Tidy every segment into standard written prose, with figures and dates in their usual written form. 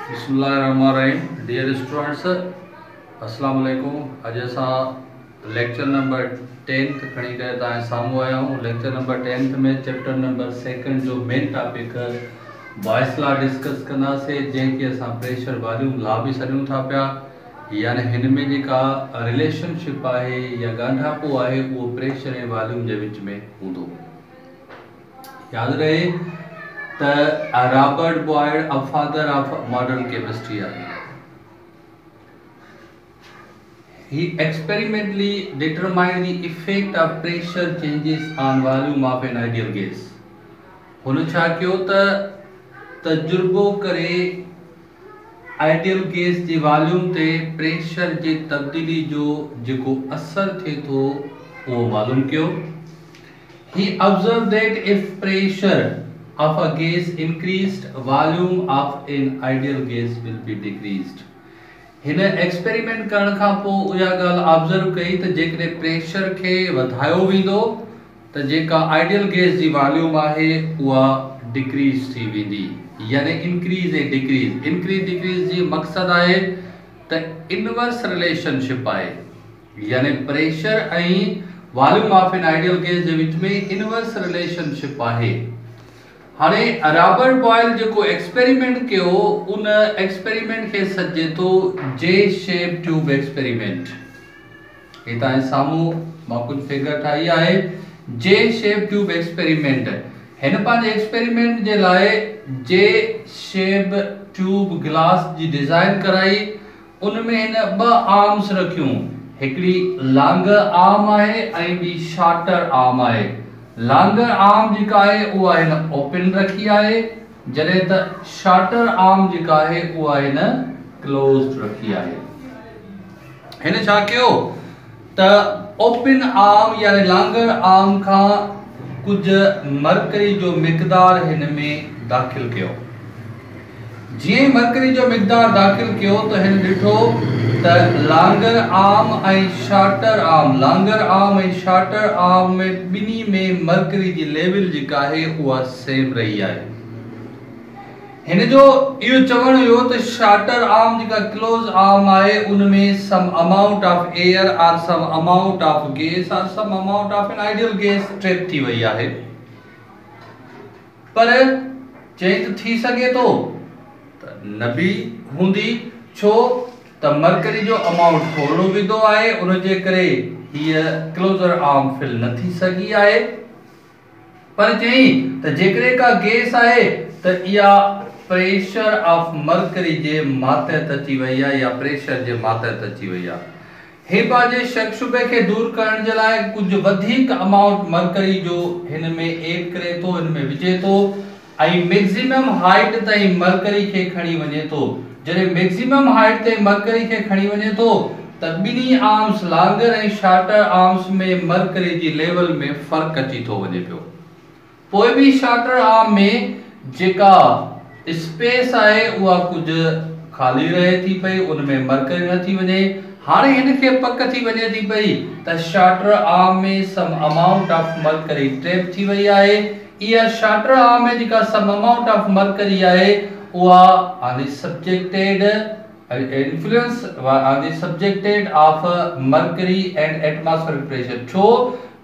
बिस्मिल्लाहिर्रहमानिर्रहीम। Dear students, अस्सलाम वालेकुम। अॼु असां लेक्चर नंबर 10 खणी करे तव्हां साम्हूं आया आहियूं। लेक्चर नंबर 10 में चैप्टर नंबर 2 जो main topic boys law discuss कंदासीं, जंहिंखे असां प्रेशर वॉल्यूम लॉ बि सॾूं था पिया। यानी हिन में जेका रिलेशनशिप आहे या ॻंढापो आहे उहो प्रेशर ऐं वॉल्यूम जे विच में हूंदो। यादि रहे त Robert Boyle a father of modern chemistry आहे। He experimentally determined the effect of pressure changes on volume of an ideal gas. हुन छा कयो त तजुर्बो करे आइडियल गैस जी वॉल्यूम ते प्रेशर जे तब्दीली जो जेको असर थिए थो उहो मालूम कयो। He observed that if pressure of a gas increased, volume of an ideal gas will be decreased. हिन एक्सपेरिमेंट करण खां पोइ उहा ॻाल्हि ऑब्जर्व कई त जेकॾहिं प्रेशर खे वधायो वेंदो त जेका आइडियल गैस जी वॉल्यूम आहे उहा डिक्रीज थी वेंदी। यानी इंक्रीज ऐं डिक्रीज, इंक्रीज डिक्रीज जी मक़सद आहे त इनवर्स रिलेशनशिप आहे। यानी प्रेशर ऐं volume of an ideal gas जे विच में इनवर्स रिलेशनशिप आहे। हाणे रॉबर्ट बॉयल जेको एक्सपेरिमेंट कयो उन एक्सपेरिमेंट खे सॾिजे थो जे शेप ट्यूब एक्सपेरिमेंट। हे तव्हां साम्हूं मां कुझु फिगर ठाही आहे, जे शेप ट्यूब एक्सपेरिमेंट। हिन पंहिंजे एक्सपेरिमेंट जे लाइ जे शेप ट्यूब ग्लास जी डिज़ाइन कराई। उन में हिन ॿ आर्म्स रखियूं, हिकिड़ी लॉन्गर आर्म आहे ऐं ॿी शॉर्टर आर्म आहे। लॉन्गर आर्म जेका आहे उहा हिन ओपन रखी आहे, जॾहिं त शॉर्टर आर्म जेका आहे उहा हिन क्लोज्ड रखी आहे। हिन छा कयो त ओपन आर्म यानी लॉन्गर आर्म खां कुझु मरकरी जो मिक़दार हिन में दाख़िल कयो। जीअं मरकरी जो मिक़दार दाख़िल कयो त हिन ॾिठो त लॉन्गर आर्म ऐं शॉर्टर आर्म, लॉन्गर आर्म ऐं शॉर्टर आर्म में ॿिन्ही में मरकरी जी लेवल जेका आहे उहा सेम रही आहे। हिन जो इहो चवणु हुयो त शॉर्टर आर्म जेका क्लोज आर्म आहे उन में सम अमाउंट ऑफ एयर और सम अमाउंट ऑफ गैस और some amount of an ideal gas trap थी वई आहे। पर चई त थी सघे थो त न बि हूंदी, छो त मरकरी जो अमाउंट थोरो विधो आहे, उन जे करे हीअ क्लोजर आर्म फिल न थी सघी आहे। पर चई त जेकॾहिं का गैस आहे त इहा प्रेशर ऑफ मरकरी जे मातहत अची वई आहे या प्रेशर जे मातहत अची वई आहे। हे पंहिंजे शक शुबे खे दूर करण जे लाइ कुझु वधीक अमाउंट मरकरी जो हिन में एड करे थो, हिन में विझे थो ऐं मैक्सिमम हाइट ताईं मरकरी खे खणी वञे थो। जॾहिं मैक्सिमम हाइट ताईं मरकरी खे खणी वञे थो त ॿिन्ही आर्म्स लॉन्गर ऐं शॉर्टर आर्म्स में मरकरी जी लेवल में फ़र्क़ु अची थो वञे पियो। पोइ बि शॉर्टर आर्म में जेका स्पेस आहे उहा कुझु ख़ाली रहे थी पई, उन में मरकरी न थी वञे। हाणे हिन खे पक थी वञे थी पई त शॉर्टर आर्म में some amount of mercury trap थी वई आहे। इहा शॉर्टर आर्म में जेका सम अमाउंट ऑफ मरकरी आहे उहा on the subjected influence on the subjected of mercury and atmospheric pressure। छो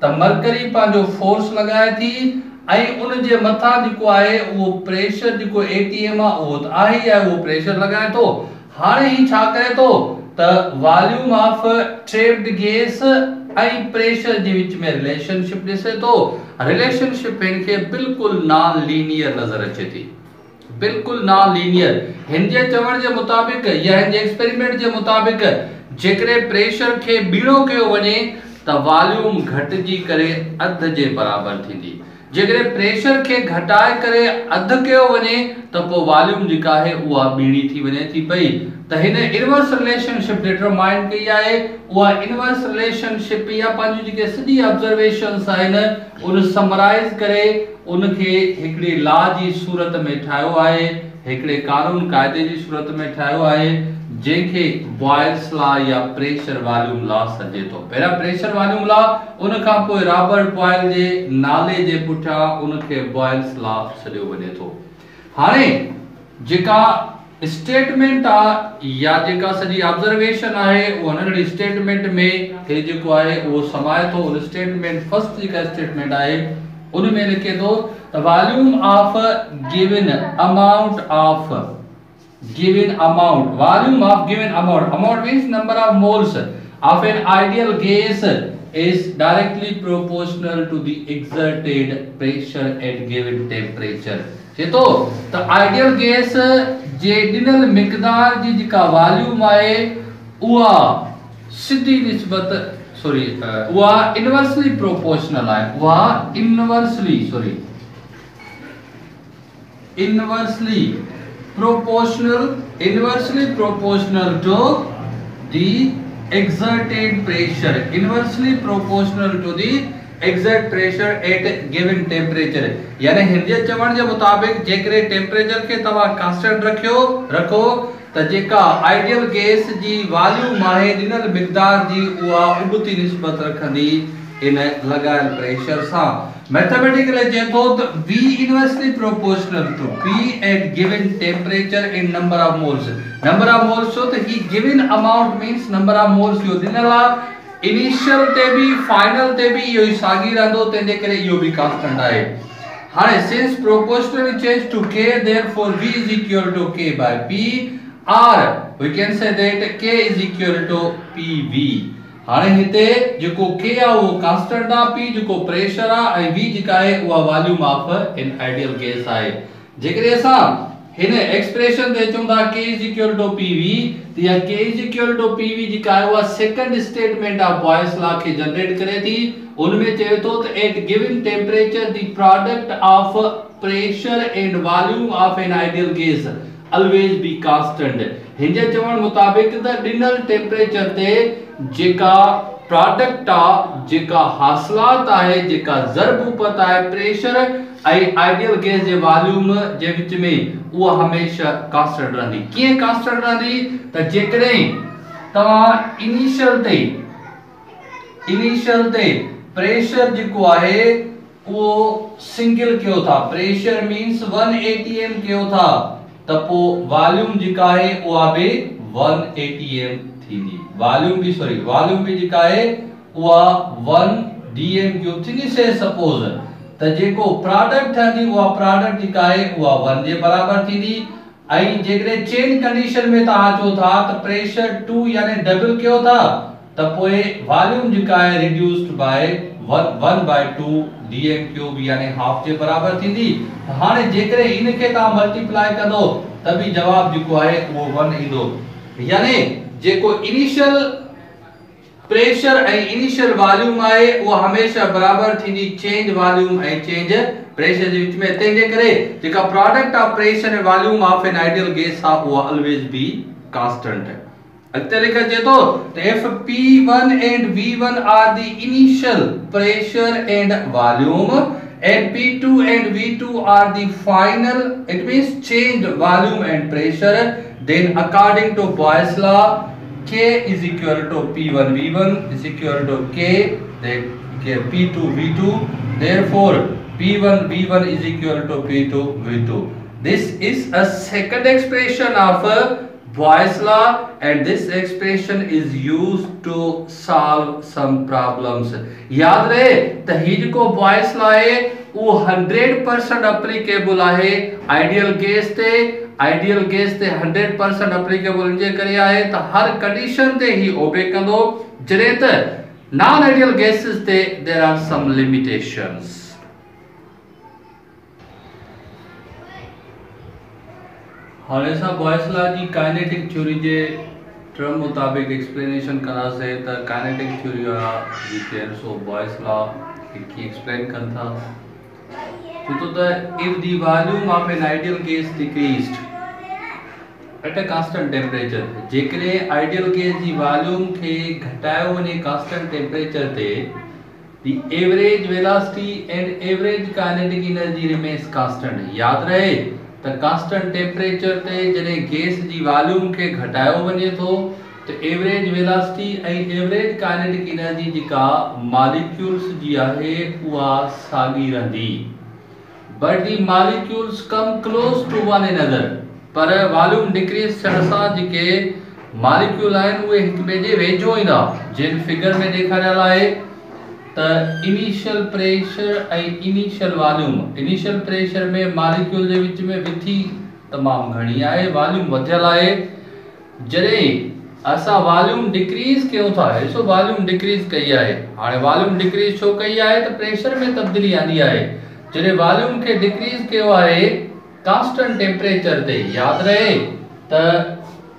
त मरकरी पंहिंजो फोर्स लॻाए थी ऐं उन जे मथां जेको आहे उहो प्रेशर जेको एटीएम आहे उहो त आहे ई आहे, उहो प्रेशर लॻाए थो। हाणे ही छा करे थो त वॉल्यूम ऑफ ट्रैप्ड गैस ऐं प्रेशर जे विच में रिलेशनशिप ॾिसे थो। रिलेशनशिप हिन खे बिल्कुलु नॉन लीनियर नज़र अचे थी, बिल्कुल नॉन लीनियर। हिन जे चवण जे मुताबिक़ या हिन जे एक्सपेरिमेंट जे मुताबिक़ जेकॾहिं प्रेशर खे बीणो कयो वञे त वॉल्यूम घटिजी करे अध जे बराबर थींदी। जेकॾहिं प्रेशर खे घटाए करे अध कयो वञे त पोइ वॉल्यूम जेका आहे उहा बीणी थी वञे थी पई। त हिन इनवर्स रिलेशनशिप डिटरमाइन कई आहे। उहा इनवर्स रिलेशनशिप या पंहिंजी जेके सॼी ऑब्जर्वेशंस आहिनि उन समराइज करे उनखे हिकिड़ी लॉ जी सूरत में ठाहियो आहे, हिकिड़े कानून क़ाइदे जी सूरत में ठाहियो आहे, जंहिंखे बॉयल्स लॉ या प्रेशर वॉल्यूम लॉ सॾे थो। पहिरियां प्रेशर वॉल्यूम लॉ, उन खां पोइ रॉबर्ट बॉयल जे नाले जे पुठियां उनखे बॉयल्स लॉ सॾियो वञे थो। हाणे जेका स्टेटमेंट या जेका सजी ऑब्जर्वेशन है वो नंढड़ी स्टेटमेंट में हे जेको है वो समाए तो उन स्टेटमेंट फर्स्ट जेका स्टेटमेंट है उन में लिखे तो the volume of given amount of volume of given amount means number of moles of an ideal gas is directly proportional to the exerted pressure at given temperature जे तो the ideal gas जे डिनल मिकदार जी जेका volume आहे उहा सिधी निस्बत उहा inversely proportional आहे उहा inversely proportional to the exerted pressure exert pressure at given temperature यानी हिंदी चवण जे मुताबिक जेकरे टेम्परेचर के तवा कांस्टेंट रखो त जेका आइडियल गैस जी वॉल्यूम आहे डिनल मिकदार जी उहा उबती निस्बत रखंदी इन लगायल प्रेशर सा मैथमेटिकली जे तो V inversely proportional to P at given temperature in number of moles so the given amount means number of moles yo dinala initial te bhi final te bhi yo सागी रहंदो तंहिंजे करे इहो भी constant आहे हाणे since proportionally change to K therefore V is equal to K by P or we can say that K is equal to PV हाने हिते जेको K आ वो कांस्टेंट आ P जेको प्रेशर आ ऐं V जेका आहे उहा volume of an ideal gas आहे जेकरे असां हिन एक्सप्रेशन ते चऊंदा K PV त या K PV जेका आहे उहा second statement of Boyle's law खे जनरेट करे थी उनमें चए तो त at given temperature the product of pressure and volume of an ideal gas always be constant हिंजे चवण मुताबिक त डिनल टेम्परेचर ते जेका प्रोडक्ट आ जेका हासिलात आहे जेका ज़रबूपत आहे प्रेशर ऐं ideal gas J volume J which में उहा हमेशा कांस्टेंट रहंदी कीअं कांस्टेंट रहंदी त जेकॾहिं तव्हां इनिशियल ते प्रेशर जेको आहे उहो सिंगल कयो था प्रेशर मींस 1 atm कयो था त पो वॉल्यूम जेका आहे उहा बि 1 atm थींदी वॉल्यूम भी जेका आहे उहा 1 dm क्यूब थींदी से सपोज त जेको प्रोडक्ट थींदी उहा प्रोडक्ट जेका आहे उहा 1 जे बराबर थींदी ऐं जेकॾहिं चेन कंडीशन में तव्हां चओ था त प्रेशर 2 यानी डबल कयो था त पोइ वॉल्यूम जेका आहे रिड्यूस्ड बाय 1/2 dm क्यूब यानी हाफ जे बराबर थींदी हाणे जेकॾहिं इन खे तव्हां मल्टीप्लाई कंदो त बि जवाब जेको आहे उहो 1 ईंदो यानी जेको इनिशियल प्रेशर ऐं इनिशियल वॉल्यूम आहे उहा हमेशा बराबर थींदी चेंज वॉल्यूम ऐं चेंज प्रेशर जे विच में तंहिंजे करे जेका प्रोडक्ट ऑफ प्रेशर ऐं volume of an ideal gas आहे उहा ऑलवेज बी कांस्टेंट है अॻिते लिखजे तो if P1 and V1 are the initial pressure and volume and P2 and V2 are the final it means changed volume and pressure then according to Boyle's law K is equal to P1 V1 is equal to K then P2 V2 therefore P1 V1 is equal to P2 V2 this is a second expression of Boyle's law and this expression is used to solve some problems याद रहे त ही जेको Boyle's law है वो 100% applicable आहे ideal gas ते 100% applicable जे करे आहे त हर कंडीशन ते ही ओबे कंदो जॾहिं त नॉन आइडियल गैसेस ते there are some limitations हाणे सा बॉयस लॉ जी काइनेटिक थ्योरी जे टर्म मुताबिक एक्सप्लेनेशन करा से त काइनेटिक थ्योरी जी केयर सो बॉयस लॉ की एक्सप्लेन कन था तो if the volume of an ideal gas decreased at a constant temperature जेकरे आइडियल गैस जी वॉल्यूम खे घटायो वने कांस्टेंट टेम्परेचर ते the average velocity and average kinetic energy remains constant याद रहे त कांस्टेंट टेम्परेचर ते जने गैस जी वॉल्यूम के घटायो वने तो एवरेज वेलोसिटी ऐं एवरेज काइनेटिक एनर्जी जेका मॉलिक्यूल्स जी आहे उहा सागी रहंदी but the molecules come close to one another पर वॉल्यूम डिक्रीज थियण सां जेके मॉलिक्यूल आहिनि उहे हिक ॿिए जे वेझो ईंदा। जिन फिगर में ॾेखारियल आहे त इनिशियल प्रेशर ऐं इनिशियल वॉल्यूम, इनिशियल प्रेशर में मॉलिक्यूल जे विच में विथी तमाम घणी आहे, वॉल्यूम वधियल आहे। जॾहिं असां वॉल्यूम डिक्रीज कयूं था, ॾिसो वॉल्यूम डिक्रीज कई आहे, हाणे वॉल्यूम डिक्रीज छो कई आहे त प्रेशर में तब्दीली आंदी आहे। जॾहिं वॉल्यूम खे डिक्रीज कयो आहे कांस्टेंट टेम्परेचर ते, याद रहे त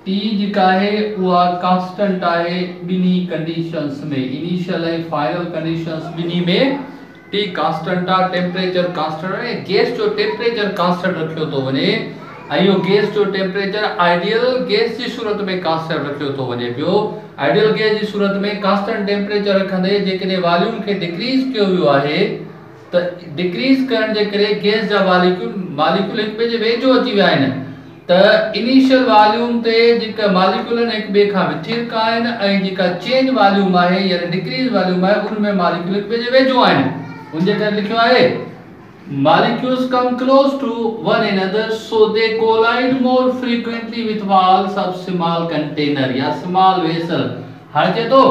T जेका आहे उहा कांस्टेंट आहे ॿिन्ही कंडीशंस में, इनिशियल ऐं फाइनल कंडीशंस ॿिन्ही में T कांस्टेंट आहे, टेम्परेचर कांस्टेंट आहे, गैस जो टेम्परेचर कांस्टेंट रखियो थो वञे ऐं इहो गैस जो टेम्परेचर आइडियल गैस जी सूरत में कांस्टेंट रखियो थो वञे पियो। आइडियल गैस जी सूरत में कांस्टेंट टेम्परेचर रखंदे जेकॾहिं वॉल्यूम खे डिक्रीज कयो वियो आहे त डिक्रीज करण जे करे गैस जा मॉलिक्यूल हिक ॿिए जे वेझो अची विया आहिनि। त इनिशियल वॉल्यूम ते जेका मॉलिक्यूल आहिनि हिक ॿिए खां विथिर का आहिनि ऐं जेका चेंज वॉल्यूम आहे यानी डिक्रीज वॉल्यूम आहे उन में मॉलिक्यूल हिक ॿिए जे वेझो आहिनि। उन जे करे लिखियो आहे molecules come close to one another so they collide more frequently with walls of small container या small vessel। हाणे चए थो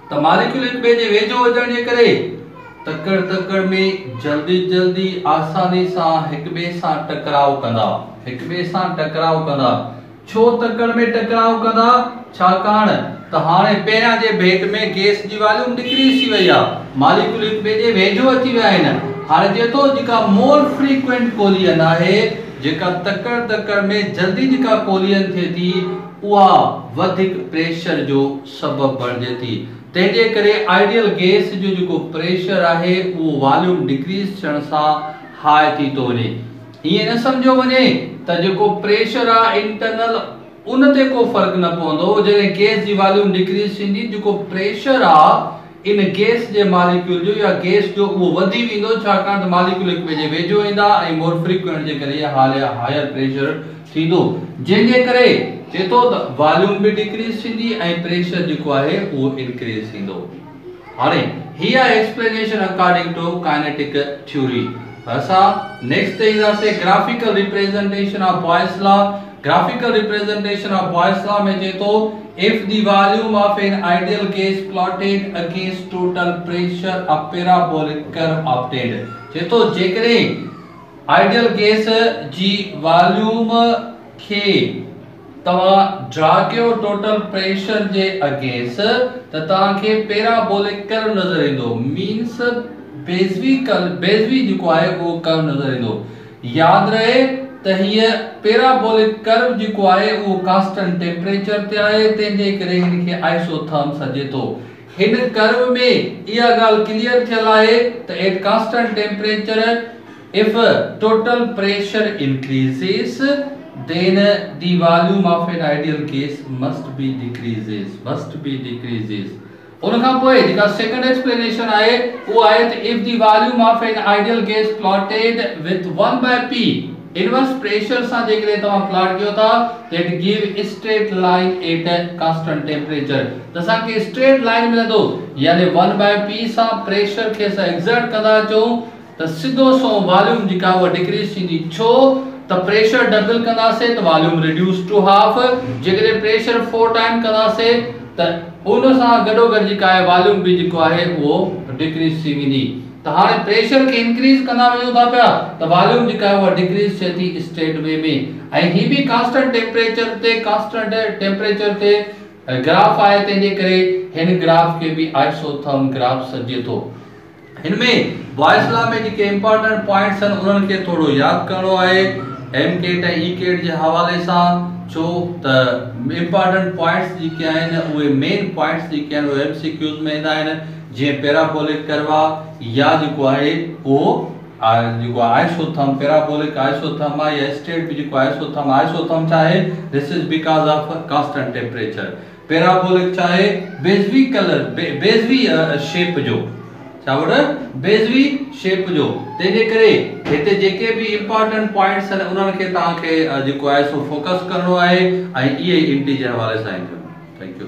त मॉलिक्यूल हिक ॿिए जे वेझो अचण जे करे तकड़ में जल्दी आसानी सां हिक ॿिए सां टकराव कंदा, हिक ॿिए सां टकराव कंदा। छो तकड़ में टकराव कंदा? छाकाणि त हाणे पहिरियां जे भेट में गैस जी वॉल्यूम डिक्रीज थी वई आहे, मॉलिक्यूल हिक ॿिए जे वेझो अची विया आहिनि। हाणे चए थो जेका मोर फ्रीक्वेंट कोलियन आहे, जेका तकड़ में जल्दी जेका कोलियन थिए थी उहा वधिक प्रेशर जो सबब बणिजे थी। तंहिंजे करे आइडियल गैस जो जेको प्रेशर आहे उहो वॉल्यूम डिक्रीज थियण सां हाई थी थो वञे। ईअं न सम्झो वञे त जेको प्रेशर आहे इंटरनल उन ते को फर्क न पवंदो। जॾहिं गैस जी वॉल्यूम डिक्रीज थींदी जेको प्रेशर आहे इन गैस जे मॉलिक्यूल जो या गैस जो उहो वधी वेंदो, छाकाणि त मॉलिक्यूल हिक ॿिए जे वेझो ईंदा ऐं मोर फ्रीक्वेंट जे करे हायर प्रेशर थींदो, जंहिंजे करे चए थो त वॉल्यूम बि डिक्रीज थींदी ऐं प्रेशर जेको आहे उहो इंक्रीज थींदो। हाणे ही आहे explanation according to kinetic theory. असां नेक्स्ट ते ईंदासीं graphical representation of Boyle's law. Graphical representation of Boyle's law में चए थो if the volume of an ideal gas plotted against total pressure a parabolic curve obtained। चए थो जेकॾहिं ideal gas जी volume खे तव्हां ड्रा कयो टोटल प्रेशर जे against त तव्हांखे पैराबोलिक कर्व नज़र ईंदो, मींस बेज़वी जेको आहे उहो कर्व नज़र ईंदो। याद रहे त हीअ पैराबोलिक कर्व जेको आहे उहो कांस्टेंट टेम्परेचर ते आहे, तंहिंजे करे हिन खे आइसोथर्म सॾे थो। हिन कर्व में इहा ॻाल्हि क्लियर थियल आहे त at constant temperature if total pressure increases then the volume of an ideal gas must be decreases। उन खां पोइ जेका सेकंड एक्सप्लेनेशन आहे वो आहे त if the volume of an ideal gas plotted with 1/p inverse pressure सां जेकॾहिं तव्हां प्लॉट कयो था that give straight line at constant temperature त असांखे स्ट्रेट लाइन मिलंदो, यानी 1/p सां प्रेशर खे असां एक्सर्ट कंदा अचूं त सिधो सो वॉल्यूम जेका उहा डिक्रीज थींदी। छो त प्रेशर डबल कंदासीं त वॉल्यूम रिड्यूस टू हाफ, जेकॾहिं प्रेशर 4 टाइम कंदासीं त उन सां गॾोगॾु जेका आहे वॉल्यूम बि जेको आहे उहो डिक्रीज थी वेंदी। त हाणे प्रेशर खे इंक्रीज कंदा वञो था पिया त वॉल्यूम जेका आहे उहा डिक्रीज थिए थी स्ट्रेट वे में। ऐं ही बि कांस्टेंट टेम्परेचर ते ग्राफ आहे, तंहिंजे करे हिन ग्राफ खे बि आइसोथर्म ग्राफ सॾिजे थो। इनमें बॉयस लॉ में जेके इंपॉर्टेंट पॉइंट्स आहिनि उन्हनि खे थोरो यादि करणो आहे एम केट ऐं ई केट जे हवाले सां। छो त इंपॉर्टेंट पॉइंट्स जेके आहिनि उहे मेन पॉइंट्स जेके आहिनि उहे एमसीक्यूज़ में ईंदा आहिनि, जीअं पैराबोलिक कर्व या जेको आहे उहो जेको आइसोथर्म पैराबोलिक आइसोथर्म आहे या स्ट्रेट भी जेको आइसोथर्म छा आहे, this is because of constant temperature. Parabolic छा आहे, बेज़वी शेप जो बेज़वी शेप जो। तंहिंजे करे हिते जेके भी इंपॉर्टेंट पॉइंट्स आहिनि उन्हनि खे तव्हांखे जेको आहे सो फोकस करणो आहे ऐं इहे इंटी जे हवाले सां। Thank U.